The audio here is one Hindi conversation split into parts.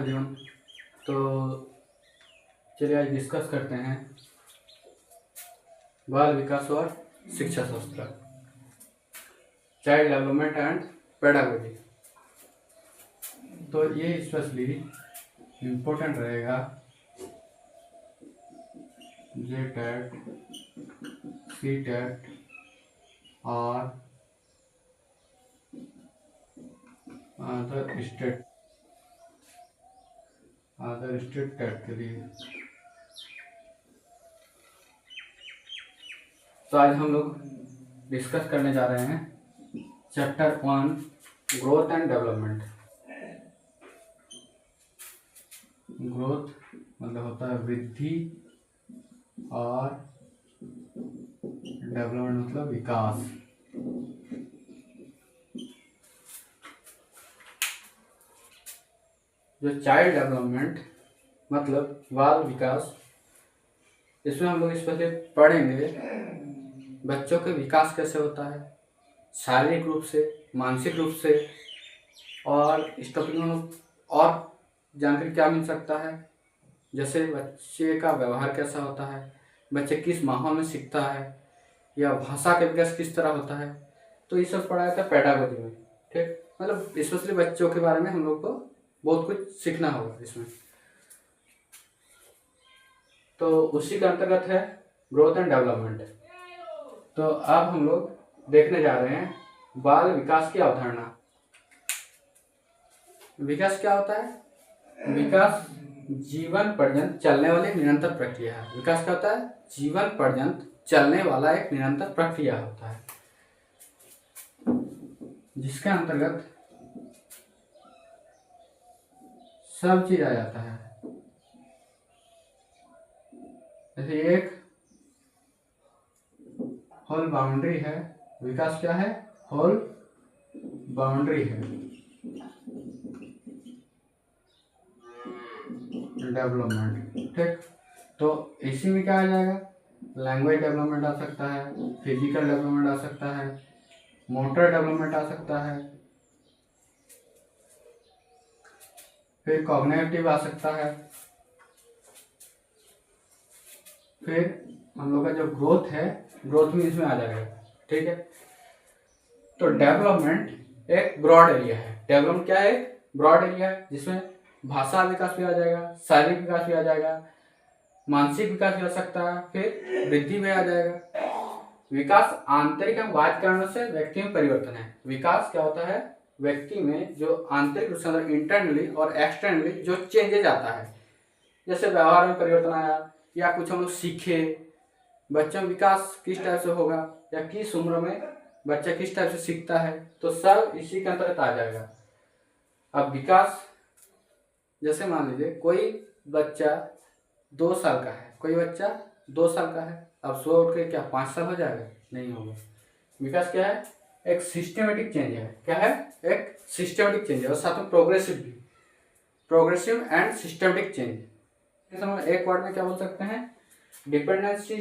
एवरीवन। तो चलिए आज डिस्कस करते हैं बाल विकास और शिक्षा शास्त्र, चाइल्ड डेवलपमेंट एंड पेडागोजी। तो ये स्पेशली इम्पोर्टेंट रहेगा JTET, CTET और अदर स्टेट टेट के लिए। तो आज हम लोग डिस्कस करने जा रहे हैं chapter 1 growth and development. Growth मतलब होता है वृद्धि और डेवलपमेंट मतलब विकास। जो चाइल्ड डेवलपमेंट मतलब बाल विकास, इसमें हम लोग इस पर पढ़ेंगे बच्चों के विकास कैसे होता है, शारीरिक रूप से, मानसिक रूप से, और इस टॉपिक में और जानकारी क्या मिल सकता है, जैसे बच्चे का व्यवहार कैसा होता है, बच्चे किस माहौल में सीखता है, या भाषा का विकास किस तरह होता है। तो ये सब पढ़ाया था पेडागोजी में। ठीक, मतलब स्पेशली बच्चों के बारे में हम लोग को बहुत कुछ सीखना होगा इसमें। तो उसी के अंतर्गत है ग्रोथ एंड डेवलपमेंट। तो अब हम लोग देखने जा रहे हैं बाल विकास की अवधारणा। विकास क्या होता है? विकास जीवन पर्यंत चलने वाली निरंतर प्रक्रिया है। विकास क्या होता है? जीवन पर्यंत चलने वाला एक निरंतर प्रक्रिया होता है, जिसके अंतर्गत सब चीज आ जाता है। जैसे एक होल बाउंड्री है, विकास क्या है? होल बाउंड्री है डेवलपमेंट। ठीक, तो इसी में क्या आ जाएगा? लैंग्वेज डेवलपमेंट आ सकता है, फिजिकल डेवलपमेंट आ सकता है, मोटर डेवलपमेंट आ सकता है, फिर कॉग्निटिव आ सकता है, फिर हम लोग का जो ग्रोथ है, ग्रोथ में इसमें आ जाएगा। ठीक है, तो डेवलपमेंट एक ब्रॉड एरिया है। डेवलपमेंट क्या है? एक ब्रॉड एरिया है, जिसमें भाषा विकास भी आ जाएगा, शारीरिक विकास भी आ जाएगा, मानसिक विकास भी आ सकता है, फिर वृद्धि भी आ जाएगा। विकास आंतरिक एवं बाह्य कारणों से व्यक्ति में परिवर्तन है। विकास क्या होता है? व्यक्ति में जो आंतरिक रूप से इंटरनली और एक्सटर्नली जो चेंजेज आता है, जैसे व्यवहार में परिवर्तन आया, या कुछ हम लोग सीखे। बच्चों में विकास किस टाइप से होगा, या किस उम्र में बच्चा किस टाइप से सीखता है, तो सब इसी के अंतर्गत आ जाएगा। अब विकास, जैसे मान लीजिए कोई बच्चा 2 साल का है, कोई बच्चा 2 साल का है, अब सुबह उठ के क्या 5 साल हो जाएगा? नहीं होगा। विकास क्या है? एक सिस्टमेटिक चेंज है। क्या है? एक सिस्टमेटिक चेंज है, और साथ में प्रोग्रेसिव भी। प्रोग्रेसिव एंड सिस्टमेटिक चेंज एक वर्ड में क्या बोल सकते हैं? Dependency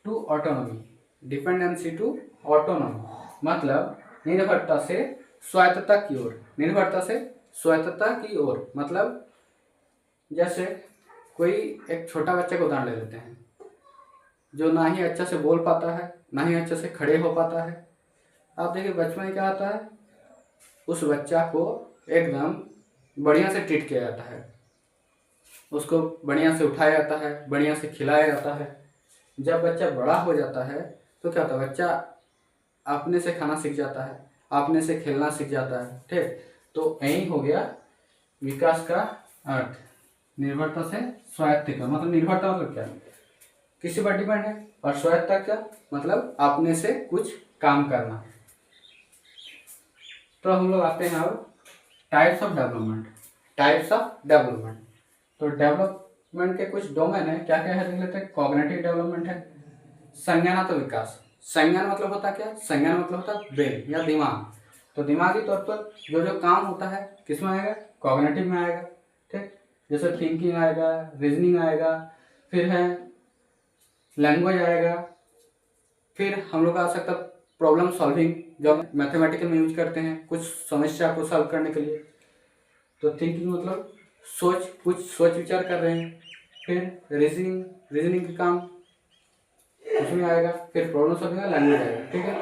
to autonomy. Dependency to autonomy मतलब निर्भरता से स्वायत्तता की ओर। निर्भरता से स्वायत्तता की ओर मतलब जैसे कोई एक छोटा बच्चे को उदाहरण ले लेते हैं, जो ना ही अच्छा से बोल पाता है, ना ही अच्छे से खड़े हो पाता है। आप देखिए बचपन में क्या होता है, उस बच्चा को एकदम बढ़िया से ट्रीट किया जाता है, उसको बढ़िया से उठाया जाता है, बढ़िया से खिलाया जाता है। जब बच्चा बड़ा हो जाता है तो क्या होता है? बच्चा अपने से खाना सीख जाता है, अपने से खेलना सीख जाता है। ठीक, तो यही हो गया विकास का अर्थ। निर्भरता से स्वायत्त का मतलब, निर्भरता मतलब क्या? किसी पर डिपेंड है, और स्वायत्तता क्या मतलब? अपने से कुछ काम करना। तो हम लोग आते हैं अब types of development. Types of development, तो डेवलपमेंट के कुछ डोमेन है। क्या क्या है देख लेते हैं। कॉग्निटिव डेवलपमेंट है, संज्ञानात्मक विकास। संज्ञान मतलब होता क्या? संज्ञान मतलब होता है ब्रेन या दिमाग। तो दिमागी तौर पर जो जो काम होता है किसमें आएगा? कॉग्निटिव में आएगा। ठीक, जैसे थिंकिंग आएगा, रीजनिंग आएगा, फिर है लैंग्वेज आएगा, फिर हम लोग का आ सकता है प्रॉब्लम सॉल्विंग, जो मैथमेटिकल में यूज करते हैं कुछ समस्या को सॉल्व करने के लिए। तो थिंकिंग मतलब कुछ सोच विचार कर रहे हैं। फिर रीजनिंग का काम उसमें आएगा। फिर प्रॉब्लम सॉल्विंग का लैंग्वेज आएगा। ठीक है,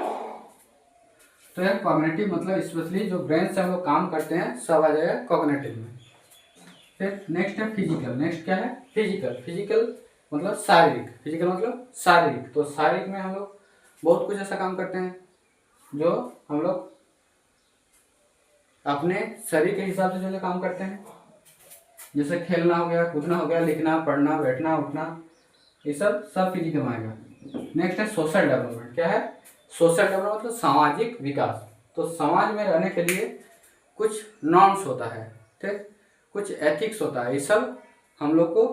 तो यह कॉग्निटिव मतलब स्पेशली जो ब्रेन से हम लोग काम करते हैं सब आ जाएगा कॉग्निटिव में। फिर नेक्स्ट है फिजिकल। नेक्स्ट क्या है? फिजिकल मतलब शारीरिक। फिजिकल मतलब शारीरिक। तो शारीरिक में हम लोग बहुत कुछ ऐसा काम करते हैं जो हम लोग अपने शरीर के हिसाब से जो काम करते हैं, जैसे खेलना हो गया, कूदना हो गया, लिखना, पढ़ना, बैठना, उठना, ये सब फिजिकल में आएगा। नेक्स्ट है सोशल डेवलपमेंट। क्या है? सोशल डेवलपमेंट मतलब सामाजिक विकास। तो समाज में रहने के लिए कुछ नॉर्म्स होता है, ठीक, कुछ एथिक्स होता है। ये सब हम लोग को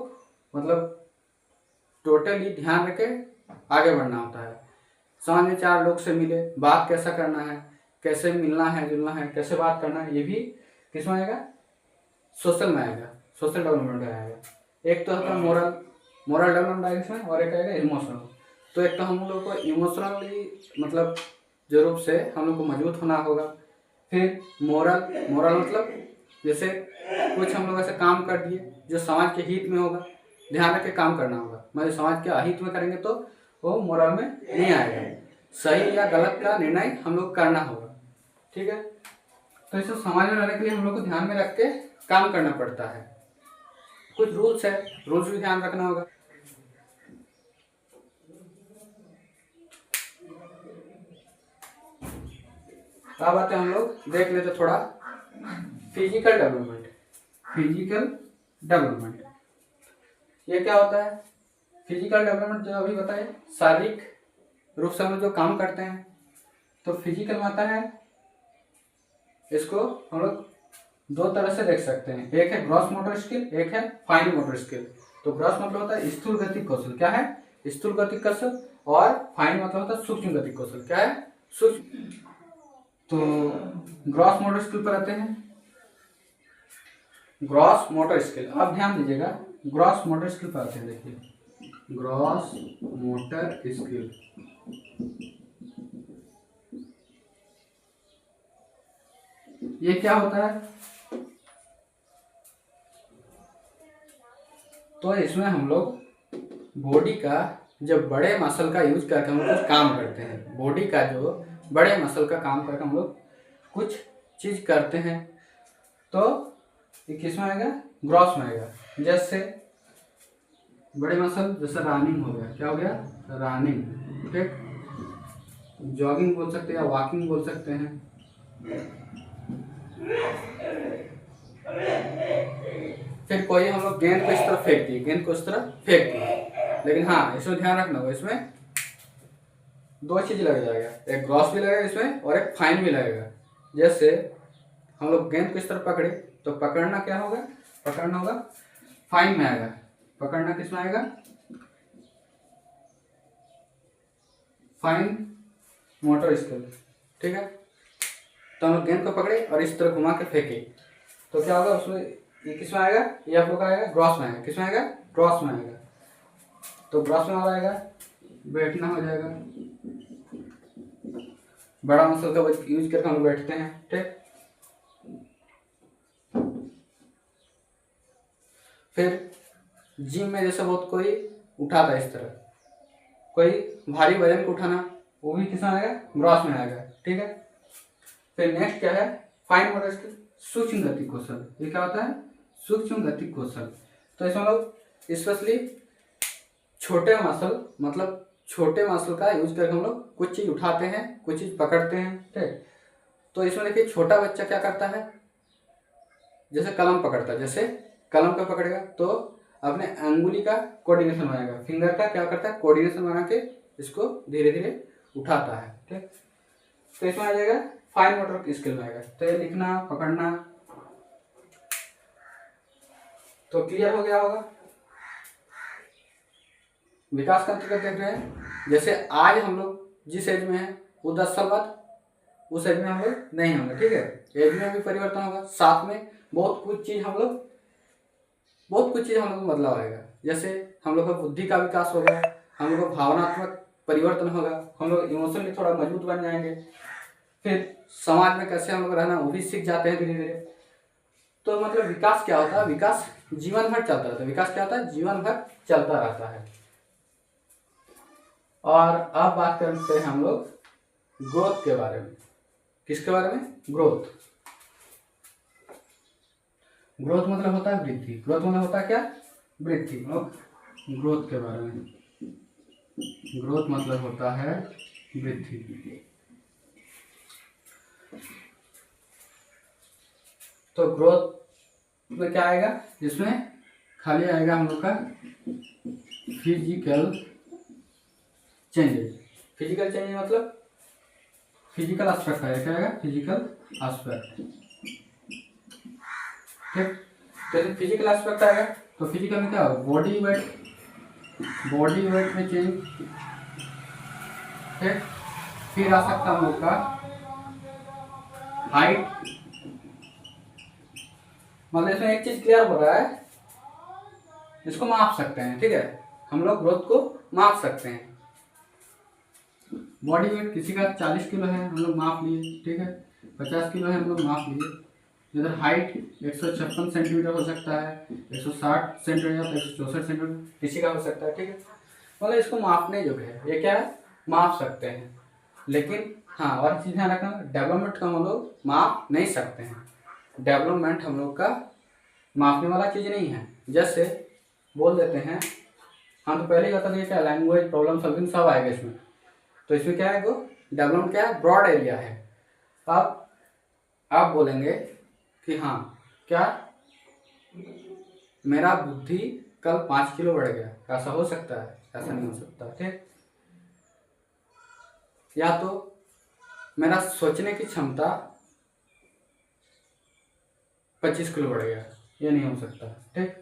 मतलब टोटली ध्यान रख के आगे बढ़ना होता है। समाज में 4 लोग से मिले, बात कैसा करना है, कैसे मिलना है जुलना है, कैसे बात करना है, ये भी किस में आएगा? सोशल में आएगा, सोशल डेवलपमेंट में आएगा। एक तो होता है मोरल डेवलपमेंट आएगा इसमें, और एक आएगा इमोशनल। तो एक तो हम लोग को इमोशनली मतलब जो रूप से हम लोग को मजबूत होना होगा। फिर मोरल मतलब जैसे कुछ हम लोग ऐसे काम कर दिए जो समाज के हित में होगा, ध्यान रख के काम करना होगा। मतलब समाज के अहित में करेंगे तो वो मोरल में नहीं आएगा। सही या गलत का निर्णय हम लोग करना होगा। ठीक है, तो इसे समाज में रहने के लिए हम लोग को ध्यान में रख के काम करना पड़ता है। कुछ रूल्स है, रूल्स भी ध्यान रखना होगा। अब आते हम लोग देख लेते थोड़ा फिजिकल डेवलपमेंट। ये क्या होता है? फिजिकल डेवलपमेंट जो अभी बताए, शारीरिक रूप से हम लोग जो काम करते हैं तो फिजिकल में आता है। इसको हम लोग 2 तरह से देख सकते हैं, एक है ग्रॉस मोटर स्किल, एक है फाइन मोटर स्किल। तो ग्रॉस मतलब होता है स्थूल गतिक कौशल। क्या है? स्थूल गतिक कौशल। और फाइन मतलब होता है सूक्ष्म गतिक कौशल। क्या है? सूक्ष्म। तो ग्रॉस मोटर स्किल पर आते हैं। ग्रॉस मोटर स्किल, अब ध्यान दीजिएगा, ग्रॉस मोटर स्किल पर आते हैं। देखिए ग्रॉस मोटर स्किल, ये क्या होता है? तो इसमें हम लोग बॉडी का जब बड़े मसल का यूज करके हम लोग कुछ काम करते हैं, बॉडी का जो बड़े मसल का काम करके हम लोग कुछ चीज करते हैं, तो ये किस में आएगा? ग्रॉस में आएगा। जैसे बड़े मसल, जैसे रनिंग हो गया। क्या हो गया? रनिंग। ठीक, जॉगिंग बोल सकते हैं या वॉकिंग बोल सकते हैं। फिर कोई हम लोग गेंद को इस तरफ फेंक दिए, लेकिन हाँ इसमें ध्यान रखना होगा, इसमें 2 चीज लग जाएगा, एक ग्रॉस भी लगेगा इसमें और एक फाइन भी लगेगा। जैसे हम लोग गेंद को इस तरफ पकड़े तो पकड़ना क्या होगा? पकड़ना होगा फाइन में आएगा। पकड़ना किस में आएगा? Fine motor skill. ठीक है, तो हम लोग गेंद को पकड़े और इस तरह घुमा के फेंके तो क्या होगा? उसमें ये किस में आएगा? ये आप लोग का आएगा ग्रॉस में आएगा। किस में आएगा? ग्रॉस में आएगा। तो ग्रॉस में आएगा, बैठना हो जाएगा, बड़ा मसल का यूज करके हम लोग बैठते हैं। ठीक, फिर जिम में जैसे बहुत कोई उठाता है इस तरह, कोई भारी वजन को उठाना, वो भी किस में आएगा? ग्रॉस में आएगा। ठीक है, फिर नेक्स्ट क्या है? फाइन मोटर स्किल, सूक्ष्म गति कौशल। ये क्या होता है? सूक्ष्म गति कौशल। तो इसमें लोग स्पेशली छोटे मसल का यूज करके हम लोग कुछ चीज उठाते हैं, कुछ चीज पकड़ते हैं। ठीक, तो इसमें देखिए छोटा बच्चा क्या करता है? जैसे कलम पकड़ता है, जैसे कलम का पकड़ेगा तो अपने अंगुली का कोऑर्डिनेशन बनाएगा, फिंगर का क्या करता है? कोऑर्डिनेशन बना के इसको धीरे धीरे उठाता है। ठीक, तो इसमें आ जाएगा फाइन मोटर स्किल में आएगा। तो ये लिखना, पकड़ना, तो क्लियर हो गया होगा। विकास का अंतर्गत देख रहे हैं, जैसे आज हम लोग जिस एज में हैं वो 10 साल बाद उस एज में हम लोग नहीं होंगे। ठीक है, एज में भी परिवर्तन होगा, साथ में बहुत कुछ चीज हम लोग में बदलाव आएगा। जैसे हम लोग का बुद्धि का विकास होगा, हम लोग का भावनात्मक परिवर्तन होगा, हम लोग इमोशनली थोड़ा मजबूत बन जाएंगे। फिर समाज में कैसे हम लोग रहना वो भी सीख जाते हैं धीरे धीरे। तो मतलब विकास क्या होता है, विकास जीवन भर चलता रहता है। विकास क्या होता है, जीवन भर चलता रहता है। और अब बात करते हैं हम लोग ग्रोथ के बारे में। किसके बारे में, ग्रोथ। ग्रोथ मतलब होता है वृद्धि। ग्रोथ मतलब होता है क्या, वृद्धि। ग्रोथ के बारे में, ग्रोथ मतलब होता है वृद्धि। तो ग्रोथ में क्या आएगा, जिसमें खाली आएगा हम लोग का फिजिकल चेंजेस। फिजिकल चेंजेस मतलब फिजिकल एस्पेक्ट है, क्या आएगा, फिजिकल एस्पेक्ट। ठीक, तो फिजिकल एस्पेक्ट आएगा तो फिजिकल में क्या होगा, बॉडी वेट में चेंज। ठीक, फिर आ सकता है हम लोग का हाइट। मतलब इसमें एक चीज क्लियर हो रहा है, इसको माप सकते हैं। ठीक है, हम लोग ग्रोथ को माप सकते हैं। बॉडी वेट किसी का 40 किलो है, हम लोग माप लिए। ठीक है, 50 किलो है, हम लोग माप लिए। इधर हाइट 156 सेंटीमीटर हो सकता है, 160 सेंटीमीटर, 164 सेंटीमीटर किसी का हो सकता है। ठीक है, मतलब इसको मापने योग्य है, ये क्या है, माप सकते हैं। लेकिन हाँ, और चीज़ ध्यान रखना, डेवलपमेंट का हम लोग माप नहीं सकते हैं। डेवलपमेंट हम लोग का मापने वाला चीज़ नहीं है। जैसे बोल देते हैं, हाँ तो पहले ही बता दिया क्या, लैंग्वेज, प्रॉब्लम सॉल्विंग सब आएगा इसमें। तो इसमें क्या है, वो डेवलपमेंट क्या है, ब्रॉड एरिया है। अब आप बोलेंगे कि हाँ क्या मेरा बुद्धि कल 5 किलो बढ़ गया, ऐसा हो सकता है, ऐसा नहीं हो सकता। ठीक, या तो मेरा सोचने की क्षमता 25 किलो बढ़ गया, ये नहीं हो सकता। ठीक,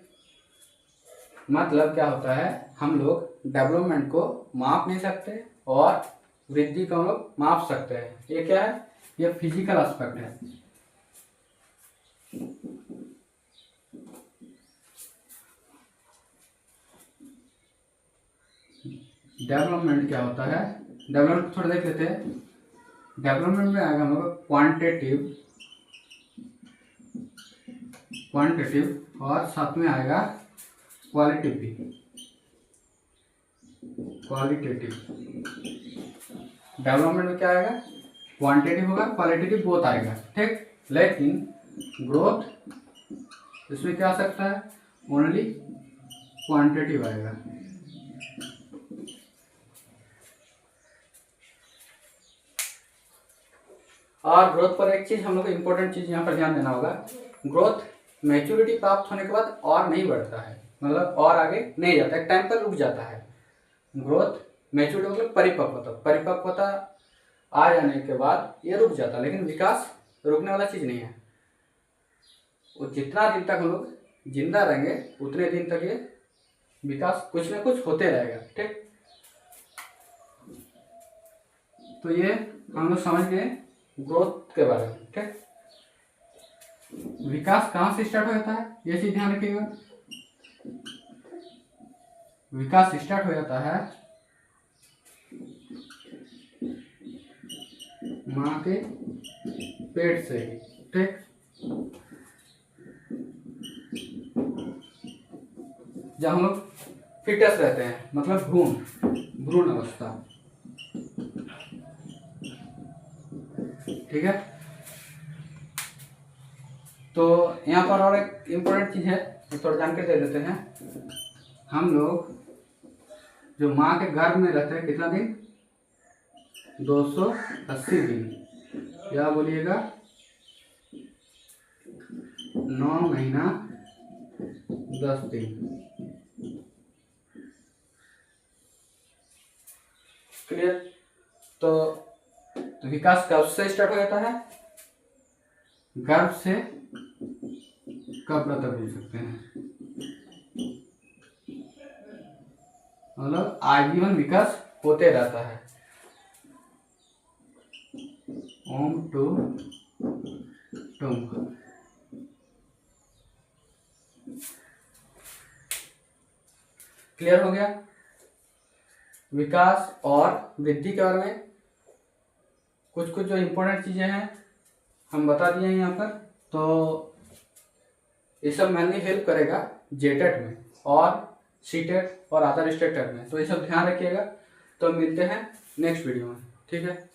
मतलब क्या होता है, हम लोग डेवलपमेंट को माप नहीं सकते और वृद्धि को हम लोग माप सकते हैं। ये क्या है, ये फिजिकल एस्पेक्ट है। डेवलपमेंट क्या होता है, डेवलपमेंट थोड़ा देख लेते हैं। डेवलपमेंट में आएगा हम लोग क्वांटिटिव और साथ में आएगा क्वालिटेटिव। डेवलपमेंट में क्या आएगा, क्वांटिटिव होगा, क्वालिटेटिव बोथ आएगा। ठीक, लेकिन ग्रोथ इसमें क्या आ सकता है, ओनली क्वांटिटिव आएगा। और ग्रोथ पर एक चीज हम लोग को इम्पोर्टेंट चीज यहाँ पर ध्यान देना होगा, ग्रोथ मैच्योरिटी प्राप्त होने के बाद और नहीं बढ़ता है, मतलब और आगे नहीं जाता, एक टाइम पर रुक जाता है। ग्रोथ मैच्योरिटी मतलब परिपक्वता आ जाने के बाद ये रुक जाता है, लेकिन विकास रुकने वाला चीज नहीं है। वो जितना दिन तक हम लोग जिंदा रहेंगे उतने दिन तक ये विकास कुछ न कुछ होते रहेगा। ठीक, तो ये हम लोग समझ गए ग्रोथ के बारे में। ठीक, विकास कहाँ से स्टार्ट हो जाता है, ये चीज ध्यान रखिएगा। विकास स्टार्ट हो जाता है माँ के पेट से ही। ठीक, जब हम लोग फिटस रहते हैं, मतलब भ्रूण अवस्था। ठीक है, तो यहाँ पर और एक इम्पोर्टेंट चीज है, थोड़ा जानकारी दे देते हैं। हम लोग जो माँ के गर्भ में रहते हैं कितना दिन, 280 दिन, क्या बोलिएगा, 9 महीना 10 दिन। क्लियर, तो विकास कब से स्टार्ट हो जाता है, गर्भ से कब तक बोल सकते हैं, मतलब आजीवन विकास होते रहता है। ओम टू टुम। क्लियर हो गया विकास और वृद्धि के बारे में। कुछ जो इम्पोर्टेंट चीजें हैं हम बता दिए हैं यहाँ पर। तो ये सब मेनली हेल्प करेगा जेटेट में और सीटेट और अदर स्टेट में। तो ये सब ध्यान रखिएगा। तो मिलते हैं नेक्स्ट वीडियो में, ठीक है।